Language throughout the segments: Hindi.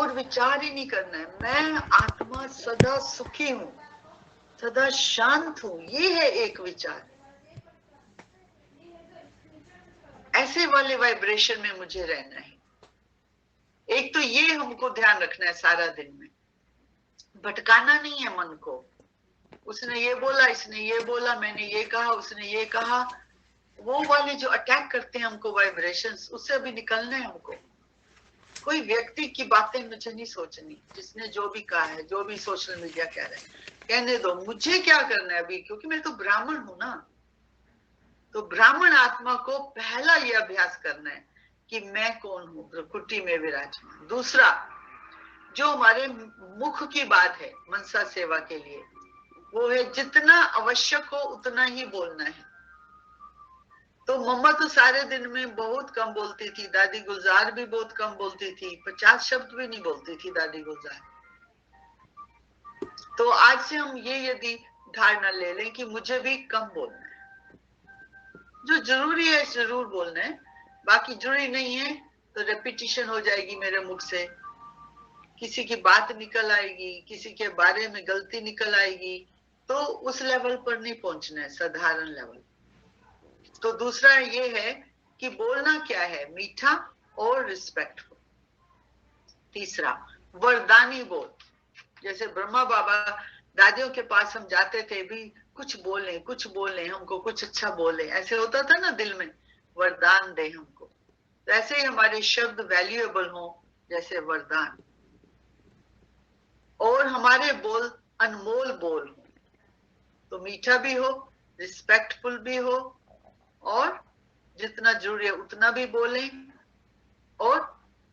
और विचार ही नहीं करना है, मैं आत्मा सदा सुखी हूं, सदा शांत हूं, ये है एक विचार। ऐसे वाले वाइब्रेशन में मुझे रहना है। एक तो ये हमको ध्यान रखना है सारा दिन में, भटकाना नहीं है मन को। उसने ये बोला, इसने ये बोला, मैंने ये कहा, उसने ये कहा, वो वाले जो अटैक करते हैं हमको वाइब्रेशंस, उससे अभी निकलना है हमको। कोई व्यक्ति की बातें मुझे नहीं सोचनी, जिसने जो भी कहा है, जो भी सोशल मीडिया कह रहे हैं, कहने दो, मुझे क्या करना है अभी, क्योंकि मैं तो ब्राह्मण हूं ना। तो ब्राह्मण आत्मा को पहला ये अभ्यास करना है कि मैं कौन हूं, प्रकृति में विराजमान। दूसरा, जो हमारे मुख की बात है मनसा सेवा के लिए, वो है जितना आवश्यक हो उतना ही बोलना है। तो मम्मा तो सारे दिन में बहुत कम बोलती थी, दादी गुलजार भी बहुत कम बोलती थी, 50 शब्द भी नहीं बोलती थी दादी गुलजार। तो आज से हम ये यदि धारणा ले लें कि मुझे भी कम बोलना है, जो जरूरी है जरूर बोलना है, बाकी जरूरी नहीं है तो रेपिटेशन हो जाएगी मेरे मुख से, किसी की बात निकल आएगी, किसी के बारे में गलती निकल आएगी, तो उस लेवल पर नहीं पहुंचना है, साधारण लेवल। तो दूसरा ये है कि बोलना क्या है, मीठा और रिस्पेक्टफुल। तीसरा, वरदानी बोल। जैसे ब्रह्मा बाबा दादियों के पास हम जाते थे, भी कुछ बोले, कुछ बोले, हमको कुछ अच्छा बोले, ऐसे होता था ना दिल में, वरदान दे हमको। तो ऐसे ही हमारे शब्द वैल्यूएबल हो जैसे वरदान, और हमारे बोल अनमोल बोल हो। तो मीठा भी हो, रिस्पेक्टफुल भी हो, और जितना जरूरी है उतना भी बोलें, और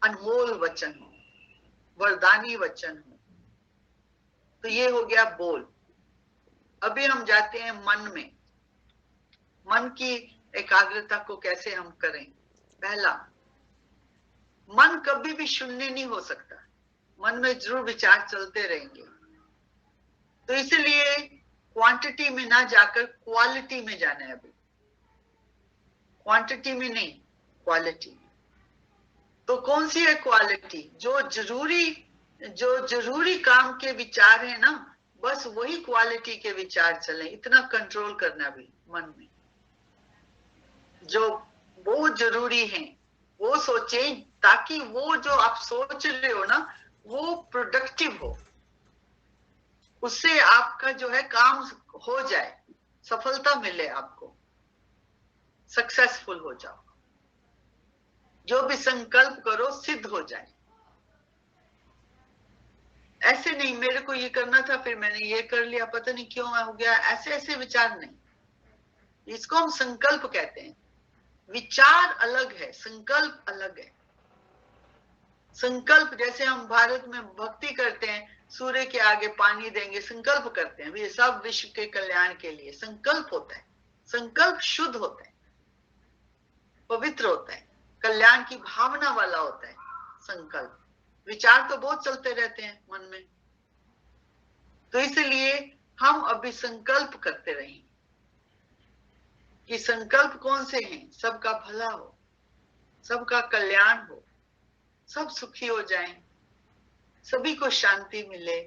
अनमोल वचन हो, वरदानी वचन हो। तो ये हो गया बोल। अभी हम जाते हैं मन में। मन की एकाग्रता को कैसे हम करें। पहला, मन कभी भी शून्य नहीं हो सकता, मन में जरूर विचार चलते रहेंगे। तो इसलिए क्वांटिटी में ना जाकर क्वालिटी में जाना है। अभी क्वांटिटी में नहीं, क्वालिटी। तो कौन सी है क्वालिटी? जो जरूरी काम के विचार है ना, बस वही क्वालिटी के विचार चले, इतना कंट्रोल करना भी मन में। जो बहुत जरूरी है वो सोचें, ताकि वो जो आप सोच रहे हो ना वो प्रोडक्टिव हो, उससे आपका जो है काम हो जाए, सफलता मिले आपको, सक्सेसफुल हो जाओ। जो भी संकल्प करो सिद्ध हो जाए। ऐसे नहीं मेरे को ये करना था फिर मैंने ये कर लिया, पता नहीं क्यों हो गया, ऐसे ऐसे विचार नहीं। इसको हम संकल्प कहते हैं। विचार अलग है, संकल्प अलग है। संकल्प जैसे हम भारत में भक्ति करते हैं, सूर्य के आगे पानी देंगे, संकल्प करते हैं, ये सब विश्व के कल्याण के लिए संकल्प होता है। संकल्प शुद्ध होता है, पवित्र होता है, कल्याण की भावना वाला होता है संकल्प। विचार तो बहुत चलते रहते हैं मन में, तो इसलिए हम अभी संकल्प करते रहेंगे कि संकल्प कौन से हैं, सबका भला हो, सबका कल्याण हो, सब सुखी हो जाएं, सभी को शांति मिले,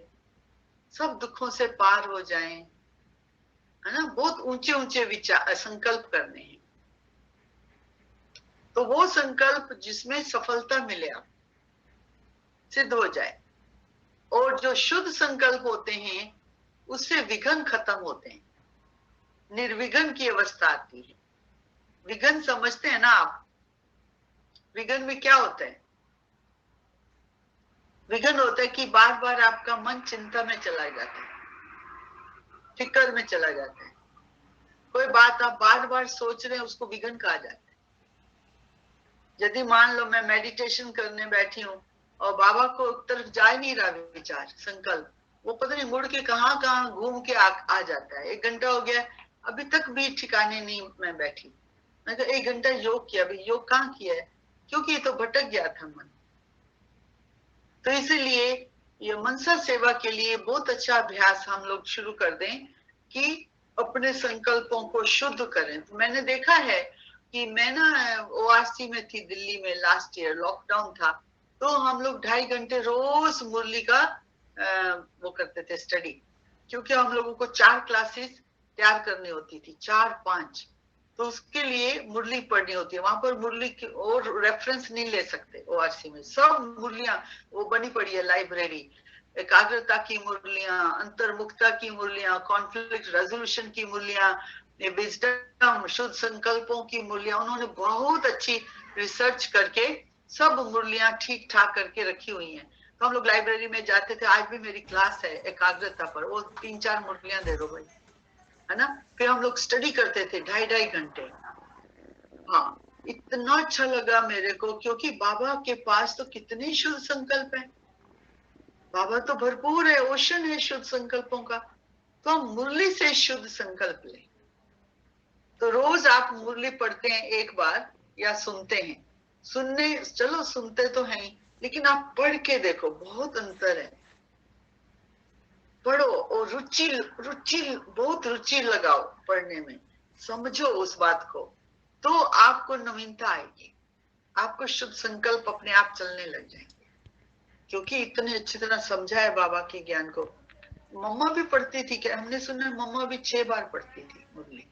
सब दुखों से पार हो जाएं, है ना। बहुत ऊंचे ऊंचे विचार संकल्प करने हैं। तो वो संकल्प जिसमें सफलता मिले, आप सिद्ध हो जाए। और जो शुद्ध संकल्प होते हैं उससे विघ्न खत्म होते हैं, निर्विघ्न की अवस्था आती है। विघ्न समझते हैं ना आप? विघ्न में क्या होता है? विघ्न होता है कि बार बार आपका मन चिंता में चला जाता है, फिक्र में चला जाता है। कोई बात आप बार बार सोच रहे हैं, उसको विघ्न कहा जाता है। यदि मान लो मैं मेडिटेशन करने बैठी हूँ और बाबा को तरफ जा ही नहीं रहा विचार, संकल्प, वो पता नहीं मुड़ के कहाँ कहाँ घूम के आ जाता है। 1 घंटा हो गया, अभी तक भी ठिकाने नहीं मैं बैठी। मैं कहा 1 घंटा योग किया, अभी योग कहाँ किया है, क्योंकि ये तो भटक गया था मन। तो इसीलिए ये मनसा सेवा के लिए बहुत अच्छा अभ्यास हम लोग शुरू कर दें कि अपने संकल्पों को शुद्ध करें। तो मैंने देखा है कि मैं ना ओआरसी में थी दिल्ली में, लास्ट ईयर लॉकडाउन था, तो हम लोग 2.5 घंटे रोज मुरली का वो करते थे स्टडी, क्योंकि हम लोगों को 4 क्लासेस तैयार करनी होती थी, 4-5। तो उसके लिए मुरली पढ़नी होती है। वहां पर मुरली की और रेफरेंस नहीं ले सकते। ओआरसी में सब मुरलियां वो बनी पड़ी है लाइब्रेरी। एकाग्रता की मुरलियां, अंतर्मुखता की मुरलियां, कॉन्फ्लिक्ट रेजोल्यूशन की मुरलियां, विजडम, शुद्ध संकल्पों की मुरलियां, उन्होंने बहुत अच्छी रिसर्च करके सब मुरलियां ठीक ठाक करके रखी हुई हैं। तो हम लोग लाइब्रेरी में जाते थे। आज भी मेरी क्लास है एकाग्रता पर, वो 3-4 मुरलियां दे दो भाई, है ना। फिर हम लोग स्टडी करते थे 2.5-2.5 घंटे। हाँ, इतना अच्छा लगा मेरे को, क्योंकि बाबा के पास तो कितने शुद्ध संकल्प है। बाबा तो भरपूर है, ओशन है शुद्ध संकल्पों का। तो हम मुरली से शुद्ध संकल्प लें। तो रोज आप मुरली पढ़ते हैं एक बार या सुनते हैं, सुनने चलो सुनते तो हैं, लेकिन आप पढ़ के देखो, बहुत अंतर है। पढ़ो और रुचि रुचि बहुत रुचि लगाओ पढ़ने में, समझो उस बात को, तो आपको नवीनता आएगी, आपको शुद्ध संकल्प अपने आप चलने लग जाएंगे, क्योंकि इतने अच्छी तरह समझा है बाबा के ज्ञान को। मम्मा भी पढ़ती थी क्या? हमने सुना है मम्मा भी 6 बार पढ़ती थी मुरली,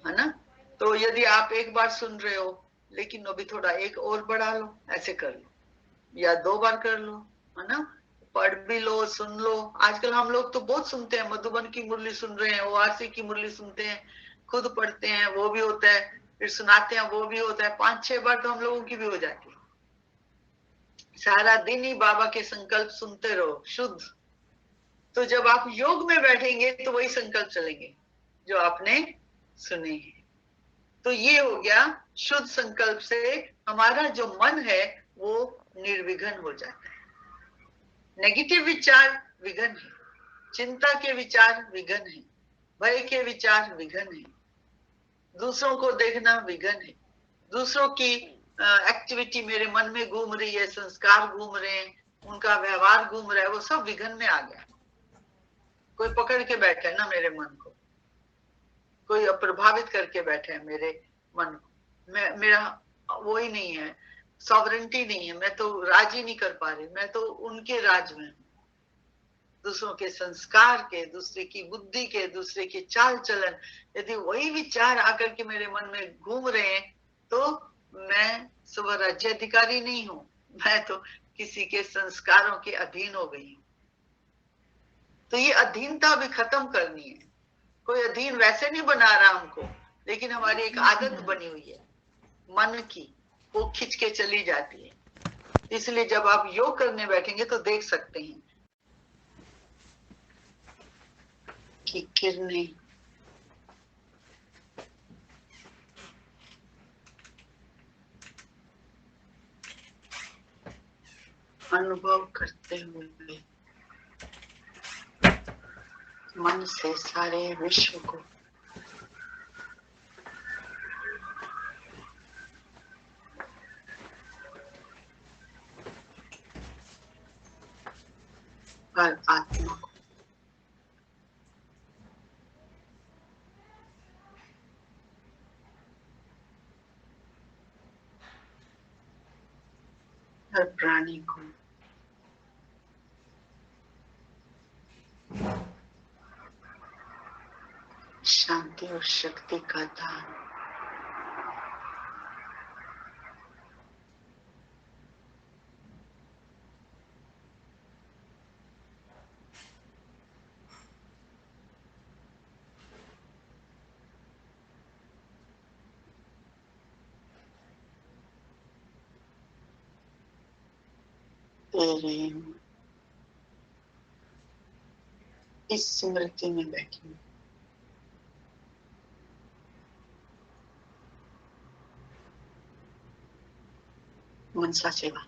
है ना। तो यदि आप एक बार सुन रहे हो, लेकिन अभी थोड़ा एक और बढ़ा लो, ऐसे कर लो, या 2 बार कर लो, है ना। पढ़ भी लो, सुन लो। आजकल हम लोग तो बहुत सुनते हैं, मधुबन की मुरली सुन रहे हैं, ओआरसी की मुरली सुनते हैं, खुद पढ़ते हैं, वो भी होता है, फिर सुनाते हैं, वो भी होता है। 5-6 बार तो हम लोगों की भी हो जाती है। सारा दिन ही बाबा के संकल्प सुनते रहो शुद्ध। तो जब आप योग में बैठेंगे तो वही संकल्प चलेंगे जो आपने सुने हैं। तो ये हो गया शुद्ध संकल्प से हमारा जो मन है वो निर्विघ्न हो जाता है। नेगेटिव विचार विघ्न है, चिंता के विचार विघ्न है, भय के विचार विघ्न है, दूसरों को देखना विघ्न है, दूसरों की एक्टिविटी मेरे मन में घूम रही है, संस्कार घूम रहे हैं, उनका व्यवहार घूम रहा है, वो सब विघ्न में आ गया। कोई पकड़ के बैठा है ना मेरे मन को, कोई प्रभावित करके बैठे है मेरे मन को। मेरा वो ही नहीं है, सॉवरेंटी नहीं है, मैं तो राज ही नहीं कर पा रही, मैं तो उनके राज में हूँ। दूसरों के संस्कार के, दूसरे की बुद्धि के, दूसरे के चाल चलन, यदि वही विचार आकर के मेरे मन में घूम रहे हैं, तो मैं स्वराज्याधिकारी नहीं हूं, मैं तो किसी के संस्कारों के अधीन हो गई हूं। तो ये अधीनता भी खत्म करनी है। कोई अधीन वैसे नहीं बना रहा हमको, लेकिन हमारी एक आदत बनी हुई है मन की, वो खिंच के चली जाती है। इसलिए जब आप योग करने बैठेंगे तो देख सकते हैं कि किरणें अनुभव करते हुए मन से सारे विश्व को और आत्मा को हर प्राणी को शांति और शक्ति का दान दे रहे हूं। इस स्मृति में बैठी मनसा सेवा।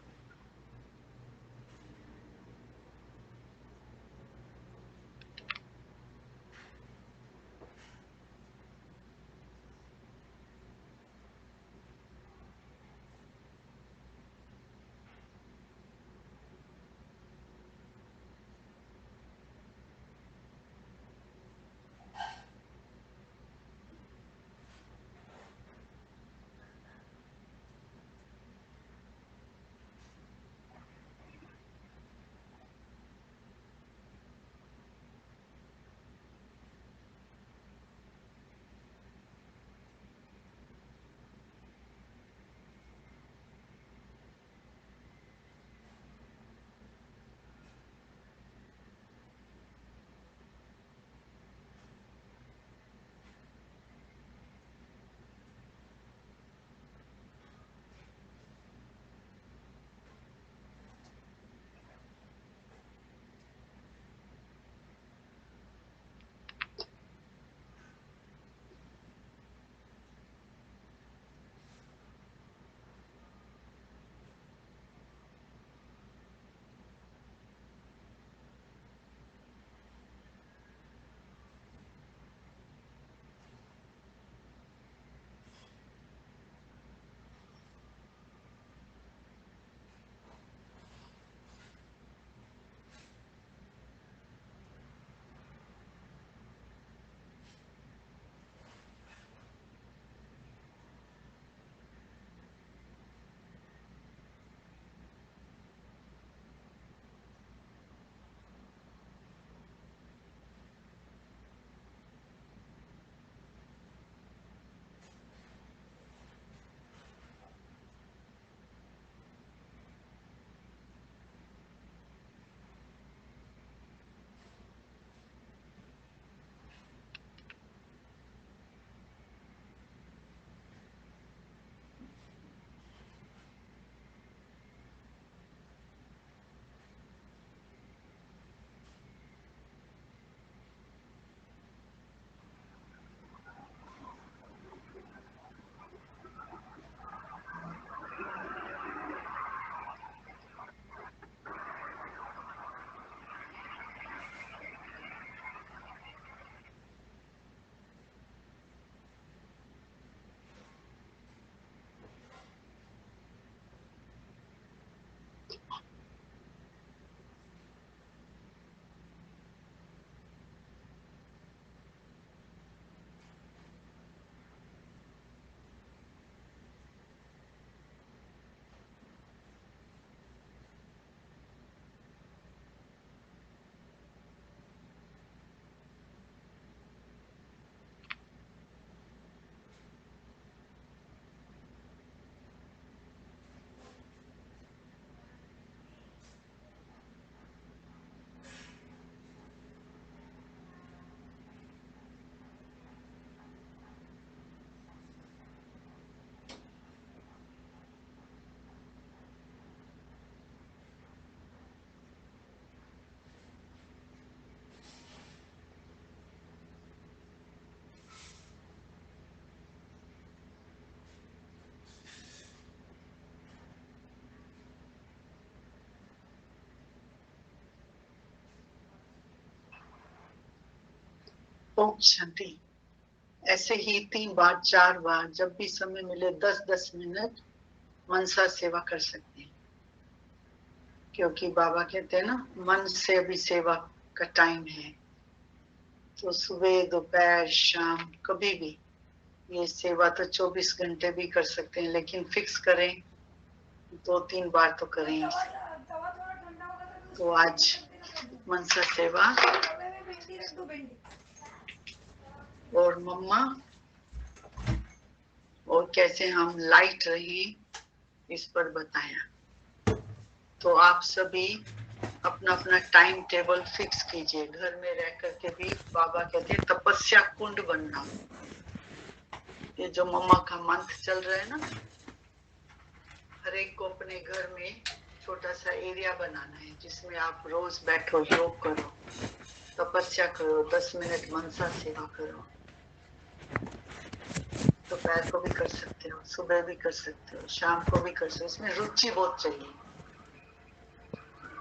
ओम शांति। ऐसे ही 3 बार 4 बार जब भी समय मिले 10-10 मिनट मनसा सेवा कर सकते हैं, क्योंकि बाबा कहते हैं ना, मन से अभी सेवा का टाइम है। तो सुबह दोपहर शाम कभी भी ये सेवा तो 24 घंटे भी कर सकते हैं, लेकिन फिक्स करें 2-3 बार तो करें। तो आज मनसा सेवा और मम्मा और कैसे हम लाइट रहें इस पर बताया। तो आप सभी अपना अपना टाइम टेबल फिक्स कीजिए। घर में रह करके भी बाबा कहते हैं तपस्या कुंड बनना। ये जो मम्मा का मंत्र चल रहा है ना, हर एक को अपने घर में छोटा सा एरिया बनाना है जिसमें आप रोज बैठो, योग करो, तपस्या करो, 10 मिनट मनसा सेवा करो। दोपहर को भी कर सकते हो, सुबह भी कर सकते हो, शाम को भी कर सकते हो। इसमें रुचि बहुत चाहिए,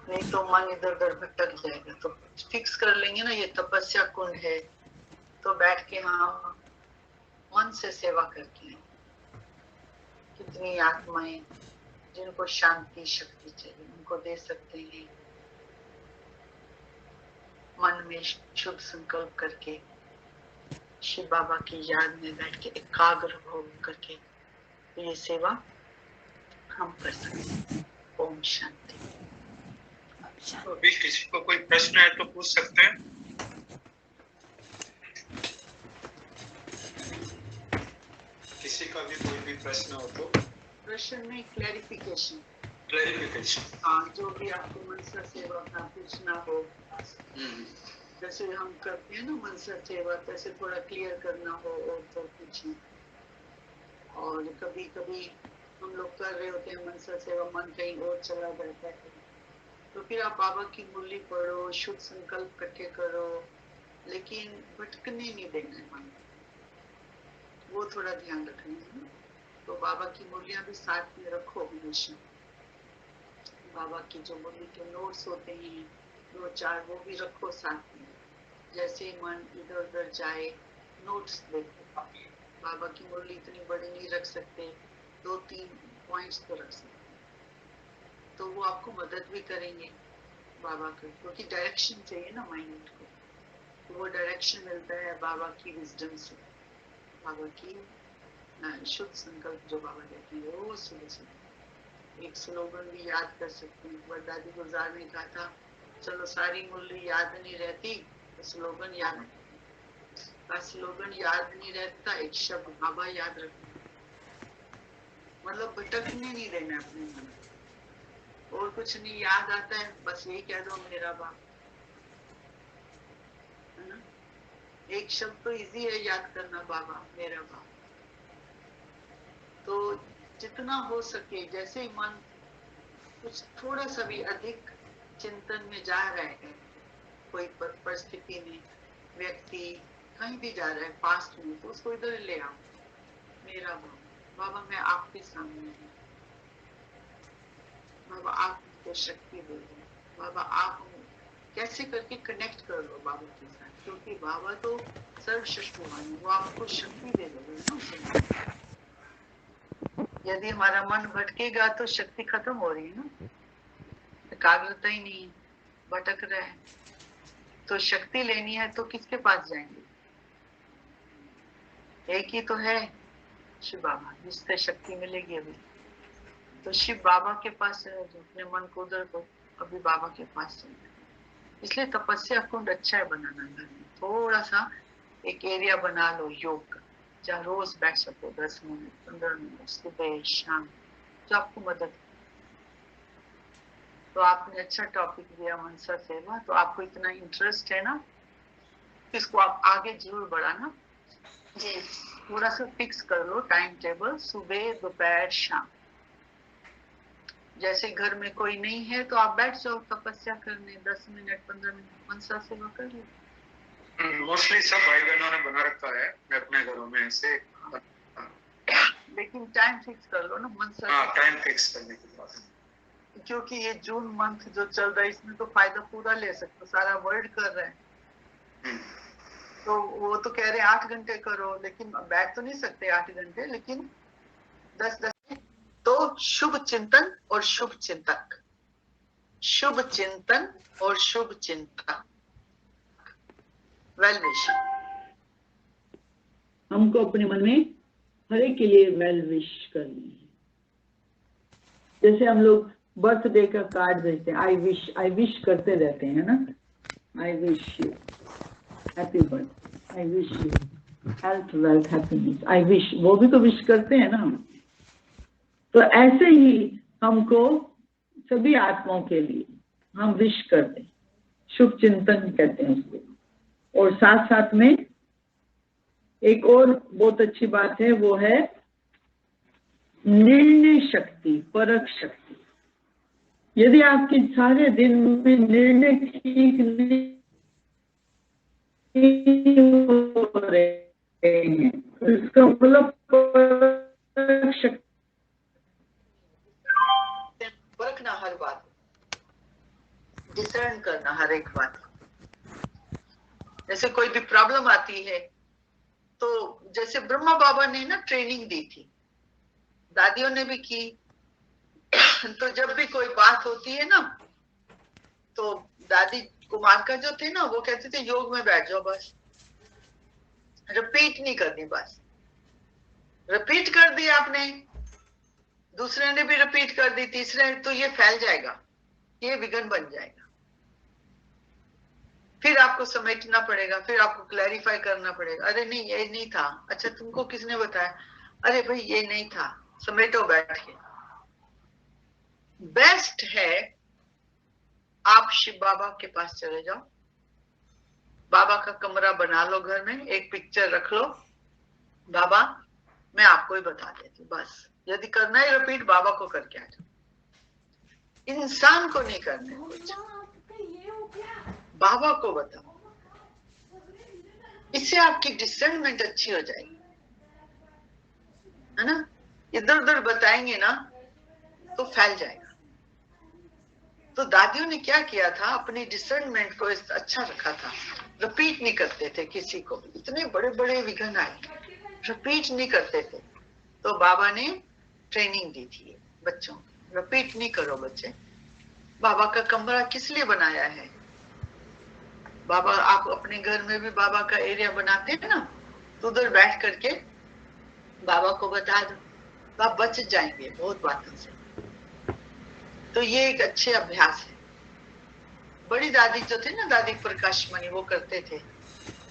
नहीं तो मन इधर उधर भटक जाएगा। तो फिक्स कर लेंगे ना, ये तपस्या कुंड है, तो बैठ के हम मन से सेवा करते हैं। कितनी आत्माएं जिनको शांति शक्ति चाहिए उनको दे सकते हैं। मन में शुभ संकल्प करके शिव बाबा की याद में बैठ के एकाग्र हो करके ये सेवा हम कर सकते हैं। ओम शांति। तो अभी किसी को कोई प्रश्न है तो पूछ सकते हैं। किसी का भी कोई भी प्रश्न हो तो। प्रश्न में क्लैरिफिकेशन। हाँ, जो भी आपको मनसा सेवा का पूछना हो, जैसे हम करते हैं ना मनसा सेवा, तैसे थोड़ा क्लियर करना हो और तो पूछें। और कभी कभी हम लोग कर रहे होते हैं मनसा सेवा, मन कहीं और चला जाता है, तो फिर आप बाबा की मुरली पढ़ो, शुभ संकल्प इकट्ठे करो, लेकिन भटकने नहीं देना है मन, वो थोड़ा ध्यान रखना है। तो बाबा की मुरलियां भी साथ में रखो हमेशा। बाबा की जो मुरली के नोट्स होते हैं 2-4 वो भी रखो साथ में। जैसे मन इधर उधर जाए, नोट्स देखो। बाबा की मुरली इतनी बड़ी नहीं रख सकते, 2-3 पॉइंट्स तो रख सकते, तो वो आपको मदद भी करेंगे बाबा को, क्योंकि डायरेक्शन चाहिए ना माइंड को। तो वो डायरेक्शन मिलता है बाबा की विजडम से, बाबा की शुद्ध संकल्प जो बाबा देते हैं वो सुबह सुबह। एक स्लोगन भी याद कर सकते हैं। एक दादी गुजार ने कहा था, चलो सारी मुरली याद नहीं रहती तो स्लोगन याद, स्लोगन याद नहीं रहता, एक शब्द बाबा याद रखना। मतलब भटकने नहीं देना अपने मन, और कुछ नहीं याद आता है, बस यही कह दो मेरा बाप, है ना। एक शब्द तो इजी है याद करना, बाबा मेरा बाप। तो जितना हो सके, जैसे ही मन कुछ थोड़ा सा भी अधिक चिंतन में जा रहा है, कोई परिस्थिति में, व्यक्ति कहीं भी जा रहा है पास्ट में, तो उसको इधर ले आओ, मेरा बाबा, बाबा मैं आपके सामने हूँ, बाबा आप मुझको शक्ति दे दो, बाबा आप कैसे करके कनेक्ट कर लो बाबा के साथ, क्योंकि बाबा तो सर्वशक्तिमान है, वो आपको शक्ति दे देगा ना उस समय। यदि हमारा मन भटकेगा तो शक्ति खत्म हो रही है ना, एकाग्रता ही नहीं है, भटक रहा है। तो शक्ति लेनी है तो किसके पास जाएंगे? एक ही तो है, शिव बाबा, जिससे शक्ति मिलेगी अभी। तो शिव बाबा के पास है, जो अपने मन को उधर को अभी बाबा के पास चलना है। इसलिए तपस्या कुंड अच्छा है बनाना। घर में थोड़ा सा एक एरिया बना लो योग का, जहाँ रोज बैठ सको, 10 मिनट 15 मिनट, सुबह शाम, जो आपको मदद। तो आपने अच्छा टॉपिक दिया मनसा सेवा, तो आपको इतना इंटरेस्ट है ना, इसको आप आगे जरूर बढ़ाना जी। थोड़ा सा फिक्स कर लो टाइम टेबल, सुबह दोपहर शाम। जैसे घर में कोई नहीं है तो आप बैठ जाओ तपस्या करने, 10 मिनट 15 मिनट मनसा सेवा कर लो। मोस्टली सब भाई बहनों ने बना रखा है अपने घरों में ऐसे। लेकिन टाइम फिक्स कर लो ना मनसा। हाँ, टाइम फिक्स करने के बाद, क्योंकि ये जून मंथ जो चल रहा है इसमें तो फायदा पूरा ले सकते, सारा वर्ल्ड कर रहा है। तो वो तो कह रहे हैं 8 घंटे करो, लेकिन बैठ तो नहीं सकते 8 घंटे, लेकिन 10-10। तो शुभ चिंतन और शुभ चिंतक, शुभ चिंतन और शुभ चिंतक, वेल विशिंग। हमको अपने मन में हर एक के लिए वेल विश करनी है। जैसे हम लोग बर्थडे का कार्ड देते हैं, आई विश करते रहते हैं ना, I wish you happy birthday, I wish you health wealth happiness, I wish, वो भी तो विश करते हैं ना। तो ऐसे ही हमको सभी आत्माओं के लिए हम विश करते हैं, शुभ चिंतन कहते हैं उसको। और साथ साथ में एक और बहुत अच्छी बात है, वो है निर्णय शक्ति, परख शक्ति। यदि आपके सारे दिन में निर्णय ठीक नहीं हो रहे हैं, इसका मतलब परखना हर बात, डिसर्न करना हर एक बात। जैसे कोई भी प्रॉब्लम आती है तो जैसे ब्रह्मा बाबा ने ना ट्रेनिंग दी थी, दादियों ने भी की। तो जब भी कोई बात होती है ना, तो दादी कुमार का जो थे ना, वो कहते थे योग में बैठ जाओ, बस रिपीट नहीं करनी, बस रिपीट कर दी आपने, दूसरे ने भी रिपीट कर दी, तीसरे, तो ये फैल जाएगा, ये विघन बन जाएगा। फिर आपको समेटना पड़ेगा, फिर आपको क्लैरिफाई करना पड़ेगा, अरे नहीं ये नहीं था, अच्छा तुमको किसने बताया, अरे भाई ये नहीं था, समेटो बैठ के। बेस्ट है आप शिव बाबा के पास चले जाओ, बाबा का कमरा बना लो घर में, एक पिक्चर रख लो, बाबा मैं आपको ही बता देती, बस यदि करना है रिपीट, बाबा को करके आ जाओ, इंसान को नहीं करने कुछ, बाबा को बताओ। इससे आपकी डिसर्नमेंट अच्छी हो जाएगी, है ना। इधर उधर बताएंगे ना तो फैल जाएगा। तो दादियों ने क्या किया था, अपनी डिसर्नमेंट को अच्छा रखा था, रिपीट नहीं करते थे किसी को। इतने बड़े बड़े विघ्न आए, रिपीट नहीं करते थे। तो बाबा ने ट्रेनिंग दी थी बच्चों को, रिपीट नहीं करो बच्चे। बाबा का कमरा किस लिए बनाया है, बाबा, आप अपने घर में भी बाबा का एरिया बनाते हैं ना, तो उधर बैठ करके बाबा को बता दो, तो आप बच जाएंगे बहुत बातों से। तो ये एक अच्छे अभ्यास है। बड़ी दादी जो थे ना, दादी प्रकाश मणि, वो करते थे।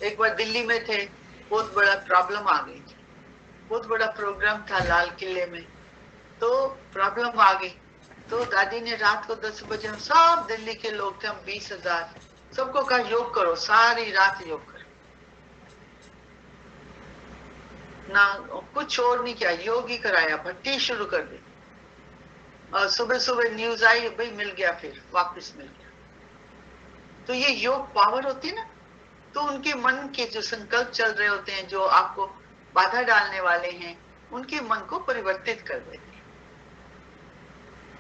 एक बार दिल्ली में थे, बहुत बड़ा प्रॉब्लम आ गई थी, बहुत बड़ा प्रोग्राम था लाल किले में, तो प्रॉब्लम आ गई। तो दादी ने रात को 10 बजे, हम सब दिल्ली के लोग थे, हम 20,000, सबको कहा योग करो, सारी रात योग करो, ना कुछ और नहीं किया, योग ही कराया, भट्टी शुरू कर दी। और सुबह सुबह न्यूज आई, भाई मिल गया, फिर वापस मिल गया। तो ये योग पावर होती है ना। तो उनके मन के जो संकल्प चल रहे होते हैं, जो आपको बाधा डालने वाले हैं, उनके मन को परिवर्तित कर देते हैं।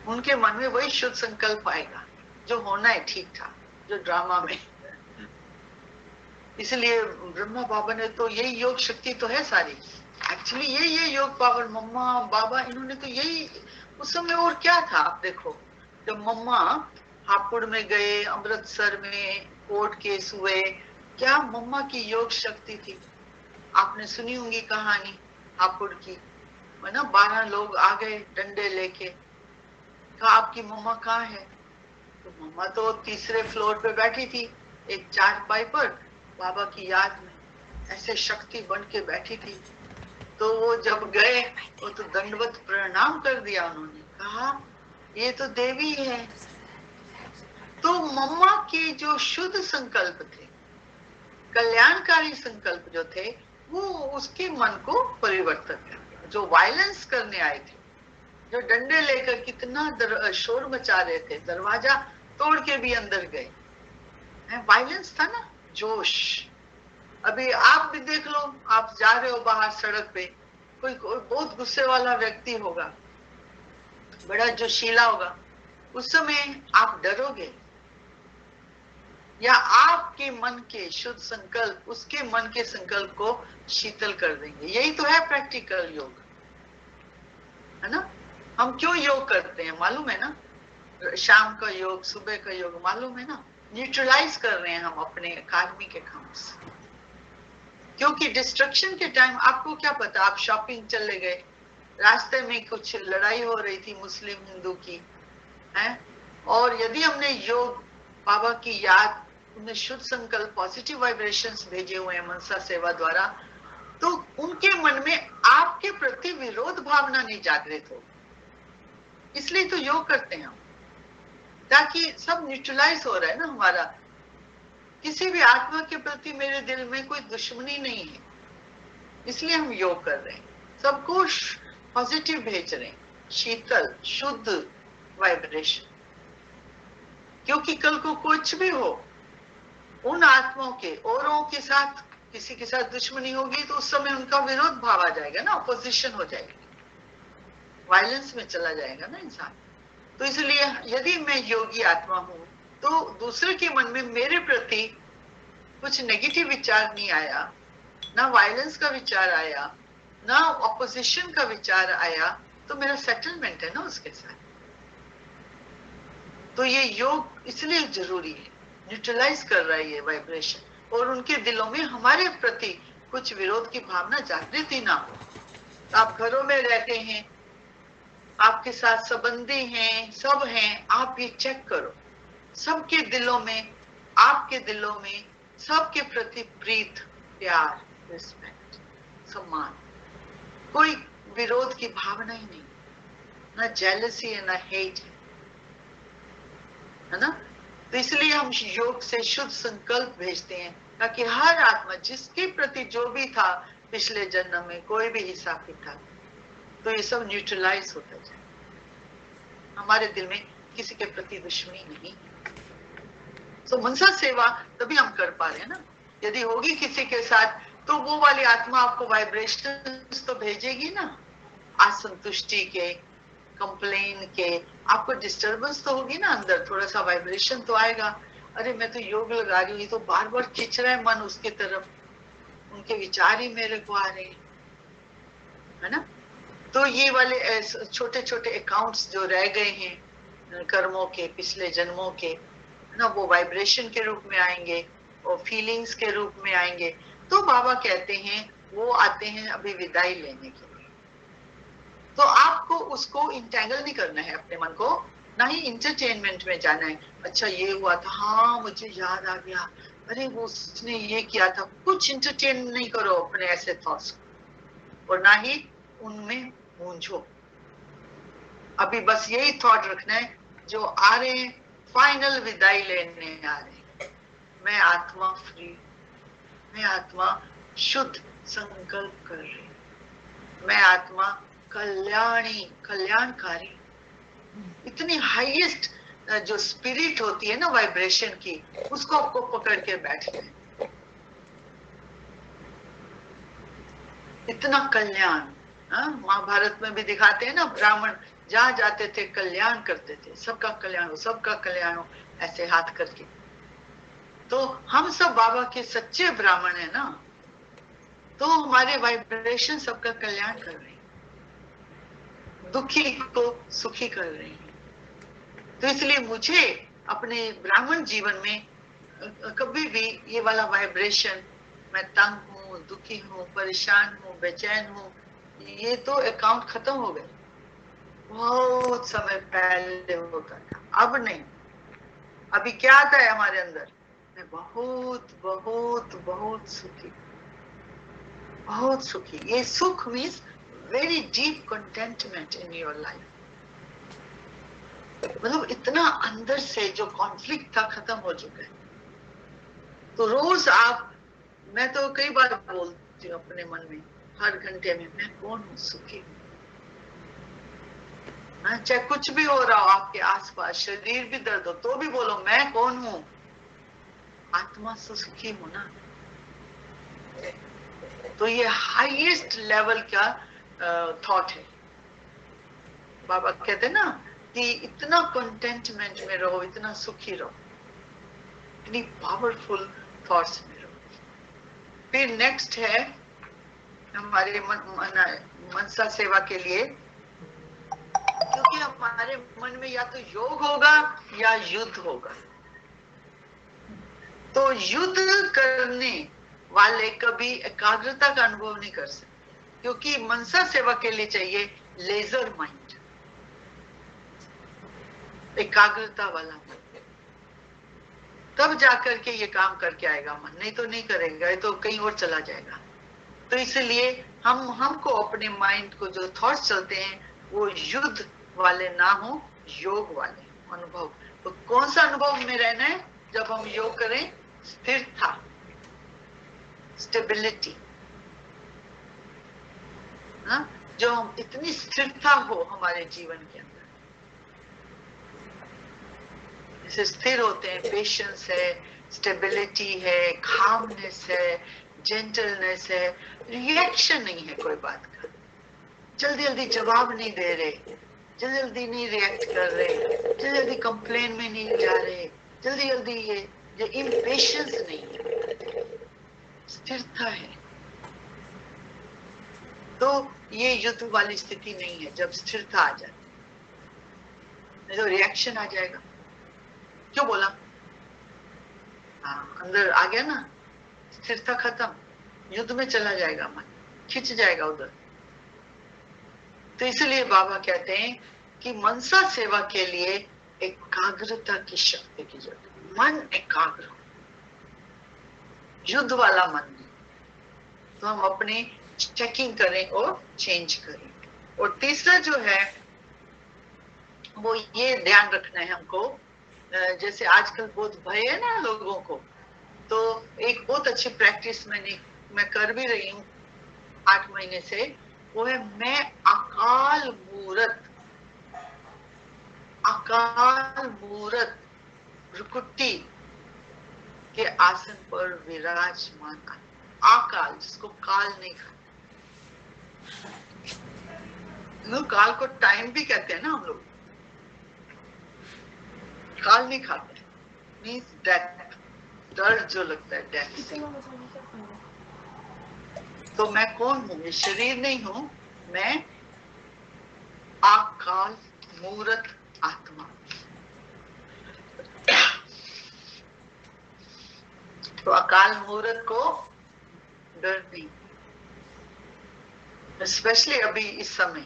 उनके मन में वही शुद्ध संकल्प आएगा जो होना है, ठीक ठाक, जो ड्रामा में। इसलिए ब्रह्मा बाबा ने तो यही योग शक्ति तो है सारी, एक्चुअली ये योग पावर, मम्मा बाबा इन्होंने तो यही, उस समय और क्या था। आप देखो, जब मम्मा हापुड़ में गए, अमृतसर में कोर्ट केस हुए, क्या मम्मा की योग शक्ति थी। आपने सुनी होंगी कहानी हापुड़ की, है ना, 12 लोग आ गए डंडे लेके, कहा आपकी मम्मा कहाँ है। तो मम्मा तो तीसरे फ्लोर पे बैठी थी, एक चारपाई पर, बाबा की याद में ऐसे शक्ति बन के बैठी थी। तो वो जब गए, वो तो दंडवत प्रणाम कर दिया उन्होंने, कहा ये तो देवी है। तो मम्मा के जो शुद्ध संकल्प थे, कल्याणकारी संकल्प जो थे, वो उसके मन को परिवर्तन कर दिया। जो वायलेंस करने आए थे, जो डंडे लेकर कितना शोर मचा रहे थे, दरवाजा तोड़ के भी अंदर गए, वायलेंस था ना, जोश। अभी आप भी देख लो, आप जा रहे हो बाहर सड़क पे, कोई बहुत गुस्से वाला व्यक्ति होगा, बड़ा जोशीला होगा, उस समय आप डरोगे, या आपके मन के शुद्ध संकल्प उसके मन के संकल्प को शीतल कर देंगे। यही तो है प्रैक्टिकल योग, है ना। हम क्यों योग करते हैं मालूम है ना, शाम का योग, सुबह का योग, मालूम है ना, न्यूट्रलाइज कर रहे हैं हम अपने कार्मिक अकाउंट्स। क्योंकि डिस्ट्रक्शन के टाइम आपको क्या पता, आप शॉपिंग चले गए, रास्ते में कुछ लड़ाई हो रही थी मुस्लिम हिंदू की, है, और यदि हमने योग, बाबा की याद, उन्हें शुद्ध संकल्प, पॉजिटिव वाइब्रेशंस भेजे हुए हैं मनसा सेवा द्वारा, तो उनके मन में आपके प्रति विरोध भावना नहीं जागृत हो। इसलिए तो योग करते हैं हम, ताकि सब न्यूट्रलाइज हो रहा है ना हमारा। किसी भी आत्मा के प्रति मेरे दिल में कोई दुश्मनी नहीं है, इसलिए हम योग कर रहे हैं, सबको पॉजिटिव भेज रहे हैं, शीतल शुद्ध वाइब्रेशन। क्योंकि कल को कुछ भी हो, उन आत्माओं के औरों के साथ, किसी के साथ दुश्मनी होगी तो उस समय उनका विरोध भाव आ जाएगा ना, अपोजिशन हो जाएगी, वायलेंस में चला जाएगा ना इंसान। तो इसलिए यदि मैं योगी आत्मा हूं तो दूसरे के मन में मेरे प्रति कुछ नेगेटिव विचार नहीं आया, ना वायलेंस का विचार आया, ना ऑपोजिशन का विचार आया, तो मेरा सेटलमेंट है ना उसके साथ। तो ये योग इसलिए जरूरी है, न्यूट्रलाइज कर रहा है ये वाइब्रेशन, और उनके दिलों में हमारे प्रति कुछ विरोध की भावना जागृत ही ना हो। आप घरों में रहते हैं, आपके साथ संबंधी हैं, सब हैं, आप ये चेक करो, सबके दिलों में, आपके दिलों में सबके प्रति प्रीत, प्यार, रिस्पेक्ट, सम्मान, कोई विरोध की भावना ही नहीं, ना जेलसी है ना हेट है ना। तो इसलिए हम योग से शुद्ध संकल्प भेजते हैं, ताकि हर आत्मा जिसके प्रति जो भी था पिछले जन्म में, कोई भी हिसाब किताब, तो ये सब न्यूट्रलाइज होता जाए, हमारे दिल में किसी के प्रति दुश्मनी नहीं। तो मनसा सेवा तभी हम कर पा रहे हैं ना, यदि होगी किसी के साथ तो वो वाली आत्मा आपको वाइब्रेशंस तो भेजेगी ना, असंतुष्टि के, कंप्लेन के, आपको डिस्टरबेंस तो होगी ना अंदर, थोड़ा सा वाइब्रेशन तो आएगा, अरे मैं तो योग लगा रही हूँ, ये तो बार बार खींच रहा है मन उसके तरफ, उनके विचार ही मेरे को आ रहे हैं, है ना। तो ये वाले छोटे छोटे अकाउंट्स जो रह गए हैं कर्मों के, पिछले जन्मों के, ना, वो वाइब्रेशन के रूप में आएंगे और फीलिंग्स के रूप में आएंगे। तो बाबा कहते हैं वो आते हैं अभी विदाई लेने के लिए। तो आपको उसको इंटेंगल नहीं करना है अपने मन को, ना ही इंटरटेनमेंट में जाना है, अच्छा ये हुआ था, हाँ मुझे याद आ गया, अरे वो उसने ये किया था, कुछ इंटरटेन नहीं करो अपने ऐसे थॉट्स को, और ना ही उनमें मूंझो। अभी बस यही थॉट रखना है, जो आ रहे हैं फाइनल विदाई लेने आ रहे हैं, मैं आत्मा फ्री, मैं आत्मा शुद्ध संकल्प कर रही, मैं आत्मा कल्याणी, कल्याणकारी। इतनी हाईएस्ट जो स्पिरिट होती है ना वाइब्रेशन की, उसको आपको पकड़ के बैठना है। इतना कल्याण, महाभारत में भी दिखाते हैं ना, ब्राह्मण जहां जाते थे कल्याण करते थे, सबका कल्याण हो, सबका कल्याण हो, ऐसे हाथ करके। तो हम सब बाबा के सच्चे ब्राह्मण है ना, तो हमारे वाइब्रेशन सबका कल्याण कर रहे हैं, दुखी को सुखी कर रहे हैं। तो इसलिए मुझे अपने ब्राह्मण जीवन में कभी भी ये वाला वाइब्रेशन, मैं तंग हूँ, दुखी हूँ, परेशान हूँ, बेचैन हूँ, ये तो अकाउंट खत्म हो गए, बहुत समय पहले होता था, अब नहीं। अभी क्या आता है हमारे अंदर, मैं बहुत बहुत बहुत सुखी, बहुत सुखी। ये सुख means very deep contentment in your life, मतलब इतना अंदर से जो कॉन्फ्लिक्ट था खत्म हो चुका है। तो रोज आप, मैं तो कई बार बोलती हूँ अपने मन में हर घंटे में, मैं कौन हूँ, सुखी हूँ। चाहे कुछ भी हो रहा हो आपके आसपास, शरीर भी दर्द हो, तो भी बोलो मैं कौन हूँ, आत्मा से सुखी हूँ ना। तो ये हाईएस्ट लेवल का थॉट है। बाबा कहते ना कि इतना कंटेंटमेंट में रहो, इतना सुखी रहो। इतनी पावरफुल थॉट्स में रहो। फिर नेक्स्ट है हमारे मनसा सेवा के लिए, क्योंकि हमारे मन में या तो योग होगा या युद्ध होगा। तो युद्ध करने वाले कभी एकाग्रता का अनुभव नहीं कर सकते, क्योंकि मनसा सेवा के लिए चाहिए लेजर माइंड, एकाग्रता वाला मन। तब जाकर के ये काम करके आएगा मन, नहीं तो नहीं करेगा, ये तो कहीं और चला जाएगा। तो इसलिए हमको अपने माइंड को जो थॉट्स चलते हैं वो युद्ध वाले ना हो, योग वाले अनुभव। तो कौन सा अनुभव में रहना है जब हम योग करें? स्थिरता, स्टेबिलिटी, जो हम इतनी स्थिरता हो हमारे जीवन के अंदर, जैसे स्थिर होते हैं, पेशेंस है, स्टेबिलिटी है, कामनेस है, जेंटलनेस है, रिएक्शन नहीं है कोई बात का, जल्दी जल्दी जवाब नहीं दे रहे, जल्दी जल्दी नहीं रिएक्ट कर रहे, जल्दी जल्दी कंप्लेन में नहीं जा रहे, जल्दी जल्दी ये इम्पेशंस नहीं है, स्थिरता है। तो ये युद्ध वाली स्थिति नहीं है। जब स्थिरता आ जाए नहीं तो रिएक्शन आ जाएगा। क्यों बोला? हाँ, अंदर आ गया ना, स्थिरता खत्म, युद्ध में चला जाएगा मन, खिंच जाएगा उधर। तो इसलिए बाबा कहते हैं कि मनसा सेवा के लिए एकाग्रता की शक्ति की जरूरत है। मन एकाग्र हो, युद्ध वाला मन नहीं। तो हम अपने चेकिंग करें और चेंज करें। और तीसरा जो है वो ये ध्यान रखना है हमको, जैसे आजकल बहुत भय है ना लोगों को, तो एक बहुत अच्छी प्रैक्टिस मैं कर भी रही हूँ 8 महीने से, वो है मैं अकाल मूरत भ्रुकुटी के आसन पर विराजमान, अकाल, जिसको काल नहीं खाते, लोग काल को टाइम भी कहते हैं ना हम लोग, काल नहीं खाते, मीन्स डेथ, डर जो लगता है डेथ से। तो मैं कौन हूं? मैं शरीर नहीं हूं, मैं अकाल मूरत आत्मा। तो अकाल मूरत को डर नहीं, स्पेशली अभी इस समय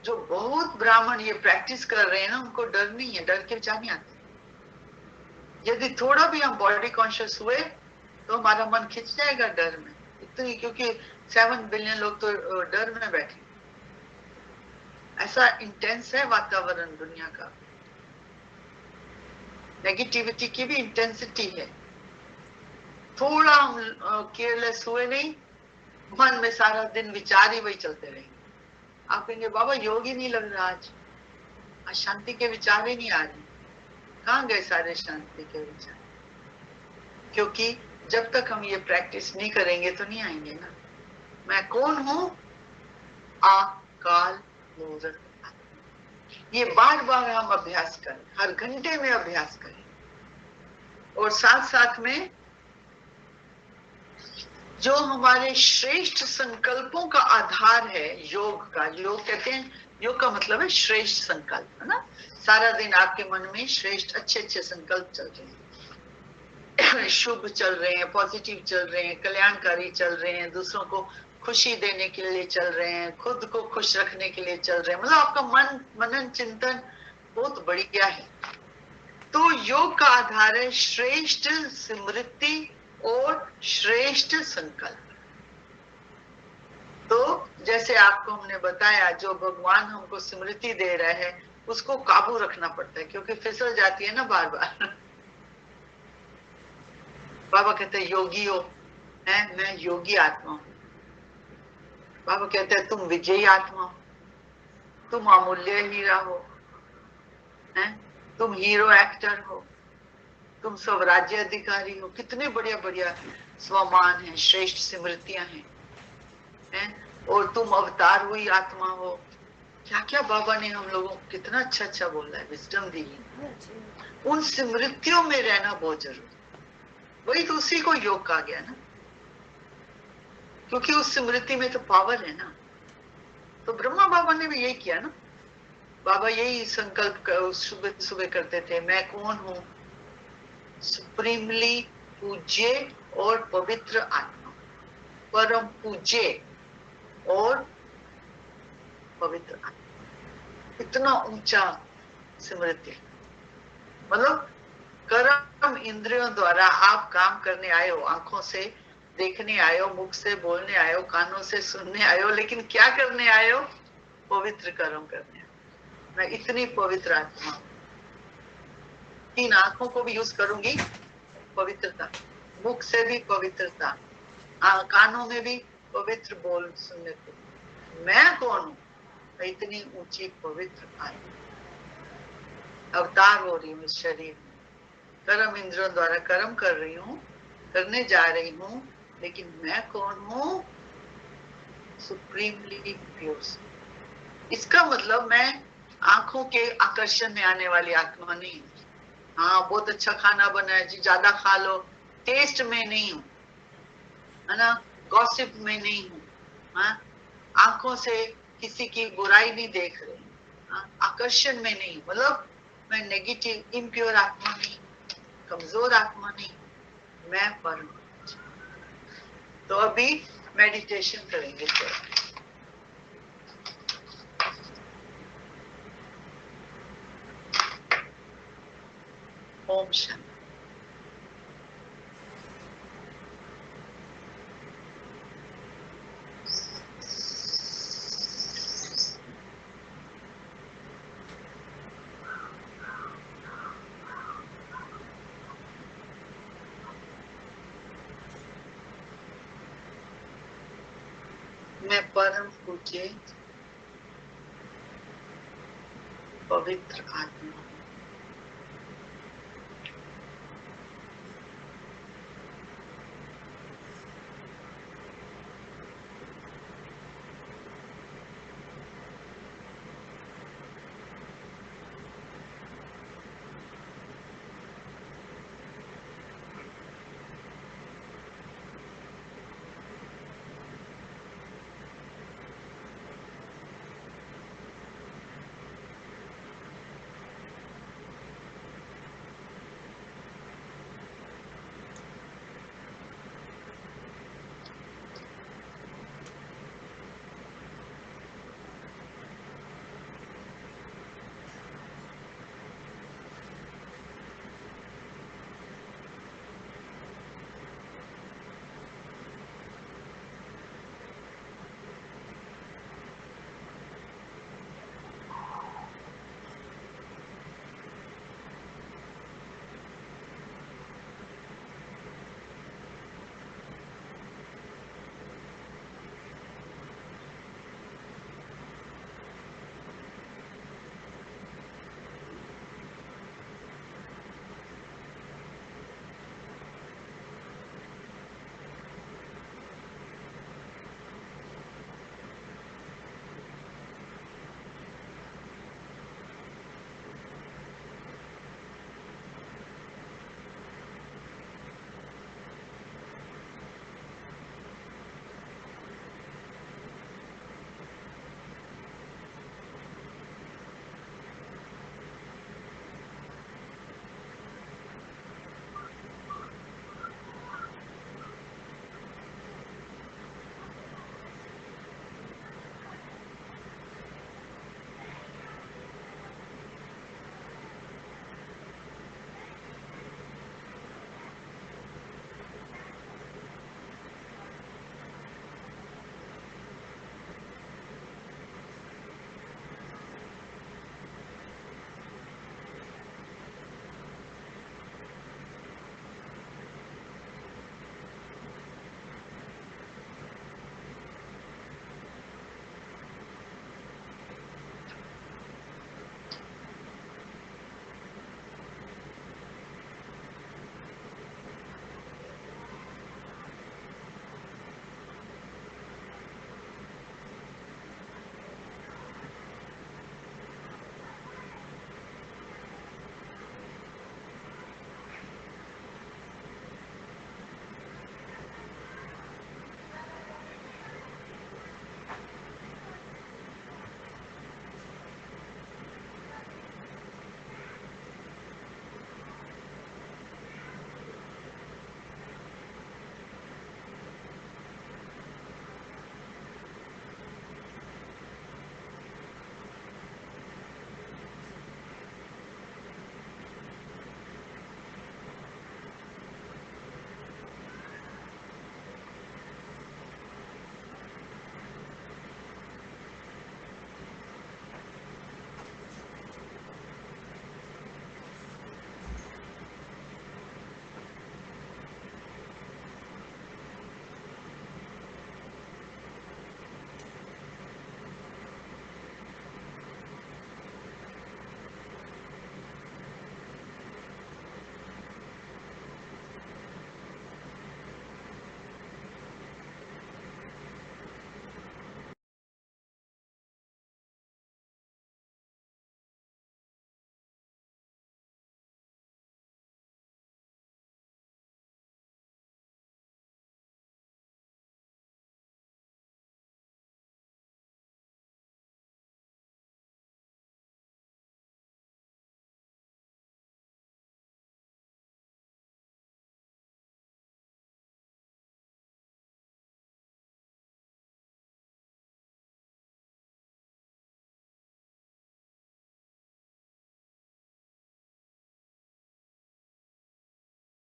जो बहुत ब्राह्मण ये प्रैक्टिस कर रहे हैं ना, उनको डर नहीं है, डर के विचार नहीं आते। यदि थोड़ा भी हम बॉडी कॉन्शियस हुए तो हमारा मन खिंच जाएगा डर में, इतनी, क्योंकि 7 बिलियन लोग तो डर में बैठे। ऐसा इंटेंस है वातावरण दुनिया का, नेगेटिविटी की भी इंटेंसिटी है। थोड़ा हम केयरलेस हुए नहीं, मन में सारा दिन विचार ही वही चलते रहेंगे। आप कहेंगे बाबा योग ही नहीं लग रहा, आज शांति के विचार ही नहीं आ रहे। कहाँ गए सारे शांति के विचार? क्योंकि जब तक हम ये प्रैक्टिस नहीं करेंगे तो नहीं आएंगे ना। मैं कौन हूं? अकाल मूरत। ये बार बार हम अभ्यास करें, हर घंटे में अभ्यास करें। और साथ साथ में जो हमारे श्रेष्ठ संकल्पों का आधार है योग का, योग कहते हैं, योग का मतलब है श्रेष्ठ संकल्प, है ना। सारा दिन आपके मन में श्रेष्ठ अच्छे अच्छे संकल्प चल रहे हैं, शुभ चल रहे हैं, पॉजिटिव चल रहे हैं, कल्याणकारी चल रहे हैं, दूसरों को खुशी देने के लिए चल रहे हैं, खुद को खुश रखने के लिए चल रहे हैं। मतलब आपका मनन चिंतन बहुत बढ़िया है। तो योग का आधार है श्रेष्ठ स्मृति और श्रेष्ठ संकल्प। तो जैसे आपको हमने बताया, जो भगवान हमको स्मृति दे रहा है उसको काबू रखना पड़ता है, क्योंकि फिसल जाती है ना बार बार। बाबा कहते हैं योगी हो, मैं योगी आत्मा हूं। बाबा कहते हैं तुम विजयी आत्मा हो, तुम अमूल्य हीरा हो, तुम हीरो एक्टर हो, तुम स्वराज्य अधिकारी हो। कितने बढ़िया बढ़िया स्वमान है, श्रेष्ठ स्मृतियां हैं, और तुम अवतार हुई आत्मा हो। क्या क्या बाबा ने हम लोगों को कितना अच्छा अच्छा बोला है, विजडम दी है। उन स्मृतियों में रहना बहुत जरूरी है। वही तो, उसी को योग कहा गया ना, क्योंकि उस स्मृति में तो पावर है ना। तो ब्रह्मा बाबा ने भी यही किया ना, बाबा यही संकल्प सुबह सुबह करते थे, मैं कौन हूं, सुप्रीमली पूज्य और पवित्र आत्मा, परम पूज्य और पवित्र आत्मा। इतना ऊंचा स्मृति, मतलब कर्म इंद्रियों द्वारा आप काम करने आए हो, आंखों से देखने आए हो, मुख से बोलने आए हो, कानों से सुनने आए हो, लेकिन क्या करने आए हो, पवित्र कर्म करने। मैं इतनी पवित्र आत्मा, 3 आंखों को भी यूज करूंगी पवित्रता, मुख से भी पवित्रता, कानों में भी पवित्र बोल सुनने को। मैं कौन हूं, मैं इतनी ऊंची पवित्र आत्मा, अवतार हो रही हूँ इस शरीर में, कर्म इंद्रियों द्वारा कर्म कर रही हूँ, करने जा रही हूँ, लेकिन मैं कौन हूँ, सुप्रीमली प्योर। इसका मतलब मैं आंखों के आकर्षण में आने वाली आत्मा नहीं हूँ। हाँ बहुत अच्छा खाना बना है जी, ज्यादा खा लो, टेस्ट में नहीं हूँ, है ना, गॉसिप में नहीं हूँ, हाँ? आंखों से किसी की बुराई नहीं देख रही, हाँ? आकर्षण में नहीं, मतलब मैं नेगेटिव इम्प्योर आत्मा नहीं, कमजोर आत्मा नहीं, मैं परम। तो अभी मेडिटेशन करेंगे थोड़ा। ओम शांति। मैं परम पूज्य पवित्र आत्मा,